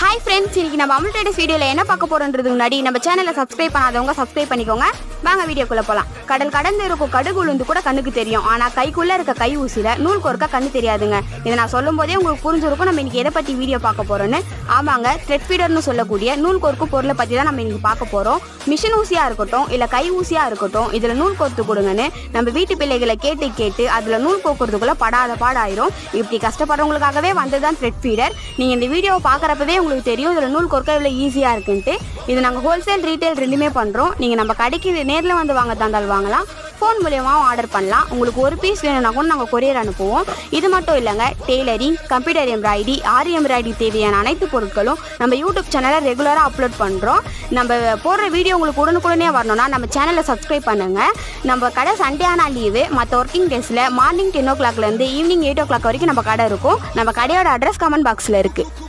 Hi friends, இன்னைக்கு நம்ம Amul traders வீடியோவில் என்ன பார்க்க போகிறோன்றதுக்கு முன்னாடி நம்ம சேனலை சப்ஸ்கிரைப் பண்ணாதவங்க சப்ஸ்கிரைப் பண்ணிக்கோங்க. வாங்க வீடியோக்குள்ளே போகலாம். கடல் கடந்து இருக்கும் கடுகு உளுந்து கூட கண்ணுக்கு தெரியும், ஆனால் கைக்குள்ளே இருக்க கை ஊசியில் நூல் கோர்க்க கண்ணு தெரியாதுங்க. இதை நான் சொல்லும் போதே உங்களுக்கு புரிஞ்சிருக்கும் நம்ம இன்னைக்கு எதை பற்றி வீடியோ பார்க்க போகிறோன்னு. ஆமாங்க, த்ரெட் ஃபீடர்னு சொல்லக்கூடிய நூல் கோர்க்கும் பொருளை பற்றி தான் நம்ம இன்னைக்கு பார்க்க போகிறோம். மிஷின் ஊசியாக இருக்கட்டும் இல்லை கை ஊசியாக இருக்கட்டும், இதில் நூல் கோர்த்து கொடுங்கன்னு நம்ம வீட்டு பிள்ளைகளை கேட்டு அதில் நூல் கோர்க்கறதுக்குள்ளே படாத பாடாயிரும். இப்படி கஷ்டப்படுறவங்களுக்காகவே வந்து தான் த்ரெட் ஃபீடர். நீங்கள் இந்த வீடியோவை பார்க்குறப்பவே உங்களுக்கு தெரியும் இதில் நூல் கோர்க்க இவ்வளோ ஈஸியாக இருக்குன்ட்டு. இது நாங்கள் ஹோல்சேல் ரீட்டைல் ரெண்டுமே பண்ணுறோம். நீங்கள் நம்ம கடைக்கு நேரில் வந்து வாங்க தந்தால் வாங்கலாம், ஃபோன் மூலியமாகவும் ஆர்டர் பண்ணலாம். உங்களுக்கு ஒரு பீஸ் வேணும்னா கூட நாங்கள் கொரியர் அனுப்புவோம். இது மட்டும் இல்லைங்க, டெய்லரிங், கம்ப்யூட்டர் எம்ப்ராய்டரி, ஆரி எம்ப்ராய்டரி தேவையான அனைத்து பொருட்களும் நம்ம யூடியூப் சேனலை ரெகுலராக அப்லோட் பண்ணுறோம். நம்ம போடுற வீடியோ உங்களுக்கு உடனுக்குடனே வரணும்னா நம்ம சேனலை சப்ஸ்கிரைப் பண்ணுங்கள். நம்ம கடை சண்டே ஆனால் லீவு, மற்ற ஒர்க்கிங் டேஸில் மார்னிங் 10 o'clockலேருந்து ஈவினிங் 8 o'clock வரைக்கும் நம்ம கடை இருக்கும். நம்ம கடையோட அட்ரஸ் கமெண்ட் பாக்ஸில் இருக்குது.